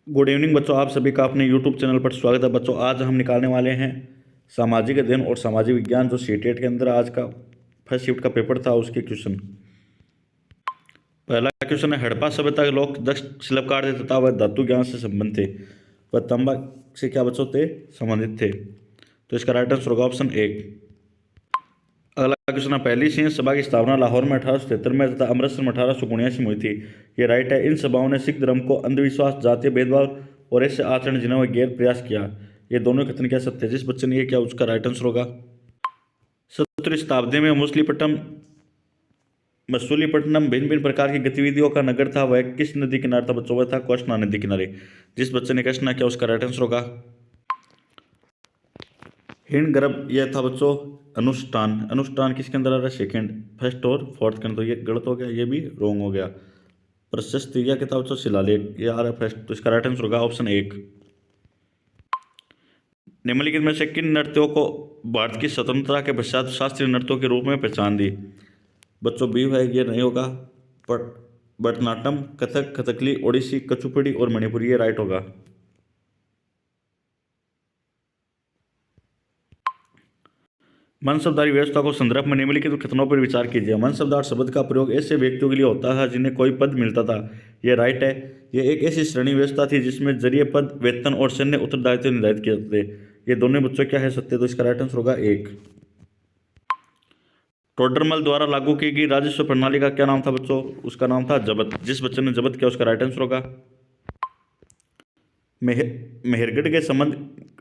Good evening बच्चों, आप सभी का अपने यूट्यूब चैनल पर स्वागत है। बच्चों, आज हम निकालने वाले हैं सामाजिक अध्ययन और सामाजिक विज्ञान जो सीटेट के अंदर आज का फर्स्ट शिफ्ट का पेपर था उसके क्वेश्चन। पहला क्वेश्चन है, हड़प्पा सभ्यता के लोग दक्ष शिल्पकार थे तथा वह धातु ज्ञान से संबंधित थे। वह तांबा से क्या बच्चों थे संबंधित थे। तो इसका राइट आंसर होगा ऑप्शन एक। अगला क्वेश्चन है, पहली सिंह सभा की स्थापना लाहौर में 1873 में तथा अमृतसर में 1879 में हुई थी। ये राइट है। इन सभाओं ने सिख धर्म को अंधविश्वास, जातीय भेदभाव और ऐसे आचरण जिन्हें वह गैर प्रयास किया, ये दोनों कथन क्या सत्य है। जिस बच्चे ने ये किया उसका राइट आंसर होगा। 17वीं शताब्दी में मसूलीपट्टनम भिन्न भिन्न प्रकार की गतिविधियों का नगर था। वह किस नदी किनारे था बच्चों? वह था कृष्णा नदी किनारे। जिस बच्चे ने कृष्णा किया उसका राइट आंसर होगा। हिण गर्भ यह था बच्चों अनुष्ठान। अनुष्ठान किसके अंदर आ रहा है? सेकेंड, फर्स्ट और फोर्थ के अंदर। तो ये गलत हो गया, ये भी रॉन्ग हो गया। प्रशस्त यह क्या था बच्चों? शिलालेख। ये आ रहा है फर्स्ट। तो इसका राइट आंसर होगा ऑप्शन एक। निम्नलिखित में से किन नृत्यों को भारत की स्वतंत्रता के पश्चात शास्त्रीय नृत्यों के रूप में पहचान दी? बच्चों बी है, ये नहीं होगा। भरतनाट्यम, कथक, कथकली, ओडिसी, कुचिपुड़ी और मणिपुरी, ये राइट होगा। मनसबदारी व्यवस्था को संदर्भ में निम्नलिखित कथनों पर विचार कीजिए। मनसबदार शब्द का प्रयोग ऐसे व्यक्तियों के लिए होता है जिन्हें कोई पद मिलता था। यह राइट है। यह एक ऐसी श्रेणी व्यवस्था थी जिसमें जरिए पद, वेतन और सैन्य उत्तरदायित्व निर्धारित किए जाते थे। ये दोनों बच्चों क्या है सत्य? तो इसका राइट आंसर होगा एक। टोडरमल द्वारा लागू की गई राजस्व प्रणाली का क्या नाम था बच्चों? उसका नाम था जब्त। जिस बच्चे ने जब्त किया उसका राइट आंसर होगा। मेहरगढ़ के संबंध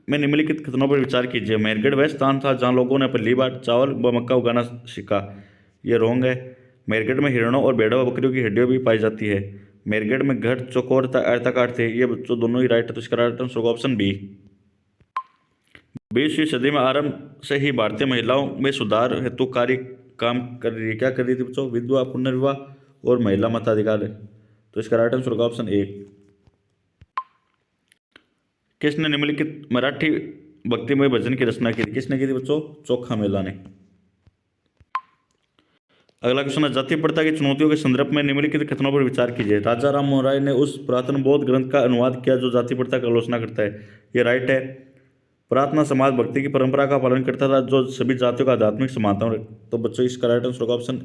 में निम्नलिखित कथनों पर विचार कीजिए। मेहरगढ़ वह स्थान था जहां लोगों ने पहली बार चावल व मक्का उगाना सीखा। ये रॉन्ग है। मेहरगढ़ में हिरणों और भेड़ों व बकरियों की हड्डियां भी पाई जाती है। मेहरगढ़ में घर चौकोर तथा आयताकार थे। ये बच्चों दोनों ही राइट है। तो इसका राइट आंसर होगा ऑप्शन बी। 20वीं सदी में आरंभ से ही भारतीय महिलाओं में सुधार हेतु कार्य काम कर रही है। क्या कर रही थी बच्चों? विधवा, पुनर्विवाह और महिला मताधिकार। तो इसका राइट आंसर होगा ऑप्शन एक। किसने निम्नलिखित मराठी भक्तिमय भजन की रचना की थी? किसने की थी बच्चों? चोखा मेला ने। अगला क्वेश्चन है, जातीय प्रथा की चुनौतियों के संदर्भ में निम्नलिखित कथनों पर विचार कीजिए। राजा राम मोहन राय ने उस पुरातन बौद्ध ग्रंथ का अनुवाद किया जो जाति प्रथा की आलोचना करता है। ये राइट है। प्रार्थना समाज भक्ति की परंपरा का पालन करता था जो सभी जातियों का आध्यात्मिक समानता। तो बच्चों इसका राइट आंसर होगा ऑप्शन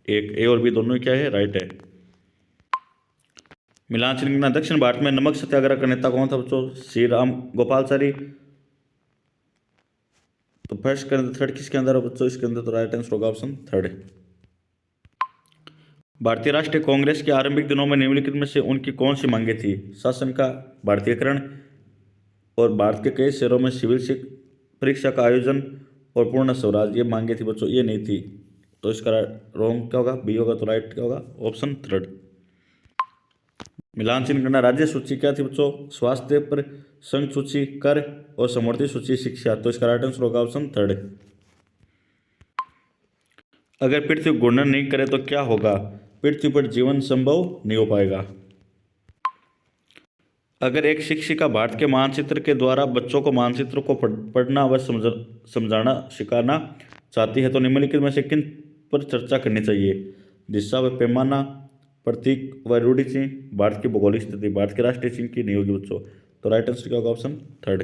एक। ए और बी दोनों क्या है? राइट है। मिलान सिंह दक्षिण भारत में नमक सत्याग्रह का नेता कौन था बच्चों? श्री राम गोपालचारी। तो फर्स्ट के अंदर, थर्ड किसके अंदर है बच्चों? इसके अंदर। तो राइट आंसर होगा ऑप्शन थर्ड। भारतीय राष्ट्रीय कांग्रेस के आरंभिक दिनों में निम्नलिखित में से उनकी कौन सी मांगे थी? शासन का भारतीयकरण और भारत के कई शहरों में सिविल परीक्षा का आयोजन और पूर्ण स्वराज, ये मांगे थी बच्चों। ये नहीं थी। तो इसका रॉन्ग क्या होगा? बी होगा। तो राइट क्या होगा? Option third. मिलान चिन्ह करना राज्य सूची क्या थी बच्चों? स्वास्थ्य पर, संघ सूची, कर और समवर्ती सूची, शिक्षा। तो इसका राइट आंसर होगा ऑप्शन थर्ड। अगर पृथ्वी घूर्णन नहीं करे तो क्या होगा? पृथ्वी पर जीवन संभव नहीं हो पाएगा। अगर एक शिक्षिका भारत के मानचित्र के द्वारा बच्चों को मानचित्र को पढ़ना व समझाना सिखाना चाहती है तो निम्नलिखित में से किन पर चर्चा करनी चाहिए? दिशा व पैमाना, प्रतीक व रूढ़ि चिन्ह, भारत की भौगोलिक स्थिति। भारत के राष्ट्रीय चिन्ह की नहीं होगी बच्चों। तो राइट आंसर क्या होगा? Option third.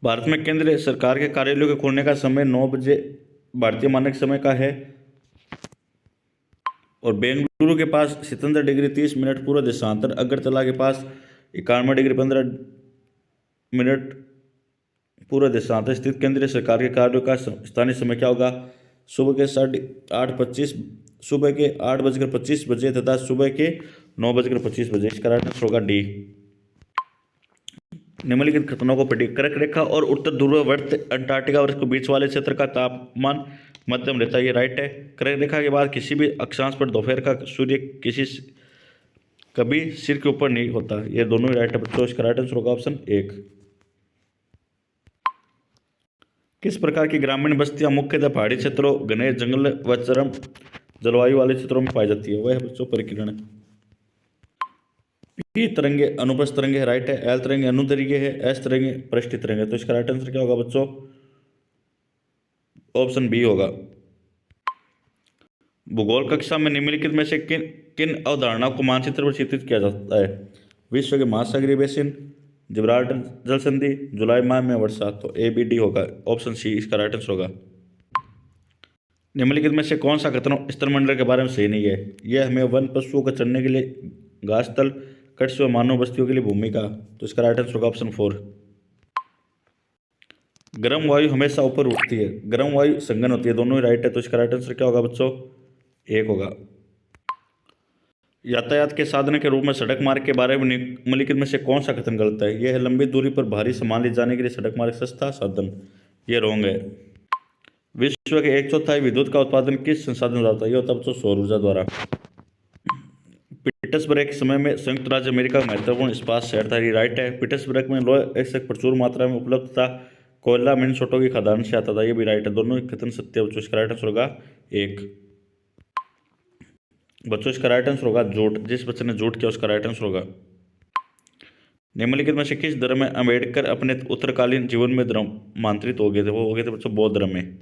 भारत में केंद्र सरकार के कार्यालयों के खोलने का समय 9 बजे भारतीय मानक समय का है और बेंगलुरु के पास 77°30' पूर्व देशांतर, अगरतला के पास 91°15' पूर्व देशांतर स्थित केंद्रीय सरकार के कार्यों का स्थानीय समय क्या होगा? सुबह के 8:25, सुबह के 8:25 तथा सुबह के 9:25। इसका राइट आंसर होगा डी। निम्नलिखित कथनों को पढ़िए। कर्क रेखा और उत्तर ध्रुववर्त अंटार्कटिका वर्ष के बीच वाले क्षेत्र का तापमान मध्यम रहता है। ये राइट है। कर्क रेखा के बाद किसी भी अक्षांश पर दोपहर का सूर्य कभी सिर के ऊपर नहीं होता। ये दोनों ही राइट है बच्चों। इसका राइट आंसर होगा ऑप्शन एक। किस प्रकार की ग्रामीण बस्तियां मुख्यतः पहाड़ी क्षेत्रों, घने जंगल व चरम जलवायु वाले क्षेत्रों में पाई जाती है? वह है बच्चों परिकिरण। पी तरंगे अनुप्रस्थ तरंगे है, राइट है। एल तरंगे अनुदैर्घ्य है, एस तरंगे पृष्ठीय तरंगे। तो इसका राइट आंसर क्या होगा बच्चों? ऑप्शन बी होगा। भूगोल कक्षा में निम्नलिखित में से किन किन अवधारणाओं को मानचित्र पर चित्रित किया जाता है? विश्व के महासागरीय बेसिन, जिब्राल्टर जल संधि, जुलाई माह में वर्षा। तो ए बी डी होगा, ऑप्शन सी इसका राइट आंसर होगा। निम्नलिखित में से कौन सा कथन स्तरमंडल के बारे में सही नहीं है? यह हमें वन पशुओं को चरने के लिए घास तल, कट्स व मानव बस्तियों के लिए भूमिका। तो इसका राइट आंसर होगा ऑप्शन 4। गर्म वायु हमेशा ऊपर उठती है, गर्म वायु संघन होती है, दोनों ही राइट है। तो इसका राइट आंसर क्या होगा बच्चों? 1 होगा। यातायात के साधन के रूप में सड़क मार्ग के बारे में निम्नलिखित में से कौन सा कथन गलत है? यह है लंबी दूरी पर भारी सामान ले जाने के लिए सड़क मार्ग सस्ता साधन। ये रॉन्ग है। विश्व के 1/4 विद्युत का उत्पादन किस संसाधन द्वारा होता है? यह होता है बच्चों सौर ऊर्जा द्वारा। पीटर्सबर्ग के समय में संयुक्त राज्य अमेरिका का महत्वपूर्ण इस्पात शहर था। ये राइट है। पीटर्सबर्ग में लोह एक प्रचुर मात्रा में उपलब्ध था। कोयला मिनेसोटा की खदान से आता था। ये भी राइट है। दोनों ही कथन सत्य है बच्चों। इसका राइट आंसर होगा 1। बच्चों इसका राइट आंसर होगा झूठ। जिस बच्चे ने झूठ किया उसका राइट आंसर होगा। निम्नलिखित में से किस धर्म में अम्बेडकर अपने उत्तरकालीन जीवन में धर्मांतरित हो गए थे? वो हो गए थे बच्चों बौद्ध धर्म में।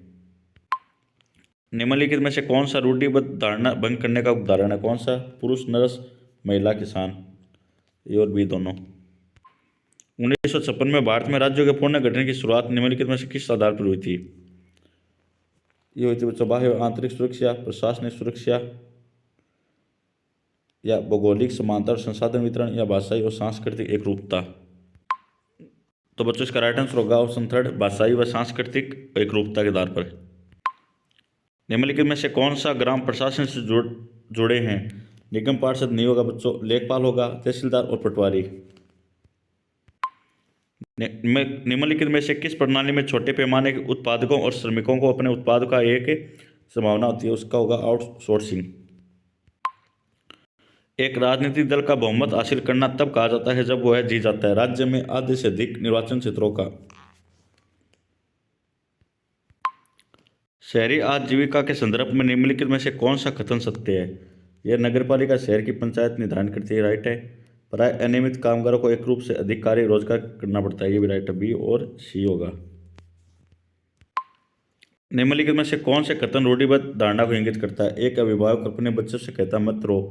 निम्नलिखित में से कौन सा रूढ़िबद्ध धारणा भंग करने का उदाहरण है? कौन सा? पुरुष नरस, महिला किसान। ये और बी दोनों। 1956 में भारत में राज्यों के पूर्ण गठन की शुरुआत निम्नलिखित में से किस आधार पर हुई थी? ये हुई थी बच्चों बाह्य आंतरिक सुरक्षा, प्रशासनिक सुरक्षा, या भौगोलिक समानता और संसाधन वितरण, या भाषाई और सांस्कृतिक एकरूपता। तो बच्चों इसका राइट आंसर होगा ऑप्शन 3, भाषाई व सांस्कृतिक एकरूपता के आधार पर। निम्नलिखित में से कौन सा ग्राम प्रशासन से जुड़े हैं? निगम पार्षद नहीं होगा बच्चों, लेखपाल होगा, तहसीलदार और पटवारी। निम्नलिखित में से किस प्रणाली में छोटे पैमाने के उत्पादकों और श्रमिकों को अपने उत्पाद का एक संभावना होती है? उसका होगा आउटसोर्सिंग। एक राजनीतिक दल का बहुमत हासिल करना तब कहा जाता है जब वह जीत जाता है। राज्य में आधे से अधिक निर्वाचन क्षेत्रों का। शहरी आजीविका के संदर्भ में निम्नलिखित में से कौन सा कथन सत्य है? यह नगरपालिका शहर की पंचायत निर्धारण करती है। राइट है। प्राय अनियमित कामगारों को एक रूप से अधिक कार्य रोजगार करना पड़ता है। ये भी राइट है। बी और सी होगा। निम्नलिखित में से कौन से कथन रूढ़िबद्ध धारणा को इंगित करता है? एक अभिभावक अपने बच्चों से कहता मत रो,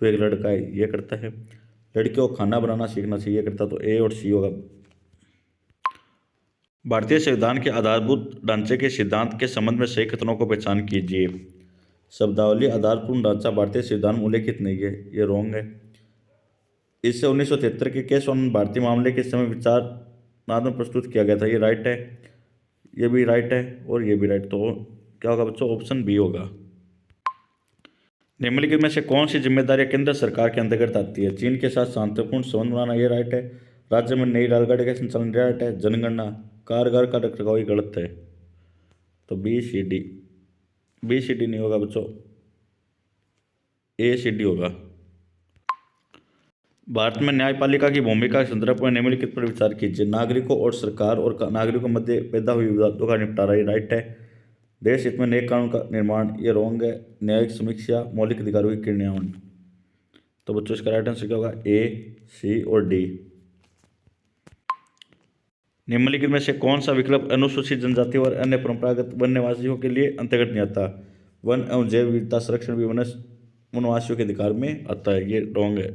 तो एक लड़का है ये करता है। लड़कियों को खाना बनाना सीखना चाहिए करता। तो ए और सी होगा। भारतीय संविधान के आधारभूत ढांचे के सिद्धांत के संबंध में सही कथनों को पहचान कीजिए। शब्दावली आधारपूर्ण ढांचा भारतीय संविधान में उल्लेखित नहीं है। ये रॉन्ग है। इससे 1973 के केस वन भारतीय मामले के समय विचारणात्मक प्रस्तुत किया गया था। ये राइट है। ये भी राइट है और ये भी राइट। तो क्या होगा बच्चों? ऑप्शन बी होगा। निम्नलिखित में से कौन सी जिम्मेदारियां केंद्र सरकार के अंतर्गत आती है? चीन के साथ शांतिपूर्ण संबंध बनाना। ये राइट है। राज्य में नई रेलगाड़ी का संचालन। राइट है। जनगणना, कारगर का रखरखाव। ये गलत है। तो B C D. B C D नहीं होगा बच्चों, ए सी डी होगा। भारत में न्यायपालिका की भूमिका के संदर्भ में निम्नलिखित पर विचार कीजिए। नागरिकों और सरकार और नागरिकों के मध्य पैदा हुए विवादों का निपटारा। ये राइट है। देश हित में नए कानून का निर्माण। ये रॉन्ग है। न्यायिक समीक्षा, मौलिक अधिकारों की क्रियान्वयन। तो बच्चों इसका राइट आंसर क्या होगा? ए, सी और डी। निम्नलिखित में से कौन सा विकल्प अनुसूचित जनजाति और अन्य परंपरागत वन्यवासियों के लिए अंतर्गत नहीं आता? वन एवं जैव विविधता संरक्षण भी वनवासियों के अधिकार में आता है। ये रॉन्ग है।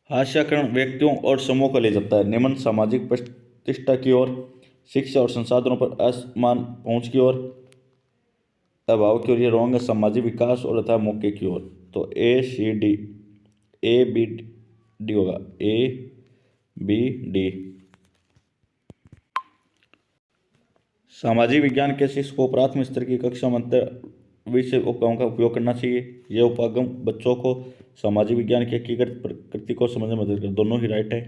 हास्याकरण व्यक्तियों और समूह को ले जाता है निम्न सामाजिक प्रतिष्ठा की ओर, शिक्षा और संसाधनों पर असमान पहुंच की ओर, अभाव की ओर। ये रॉन्ग है। सामाजिक विकास और अथवा मौके की ओर। तो A C D, A B D होगा। A B D. सामाजिक विज्ञान के शिक्षक को प्राथमिक स्तर की कक्षा में अंतर विषय उपागम का उपयोग करना चाहिए। यह उपागम बच्चों को सामाजिक विज्ञान की हकीकत प्रकृति को समझने में मदद कर। दोनों ही राइट है।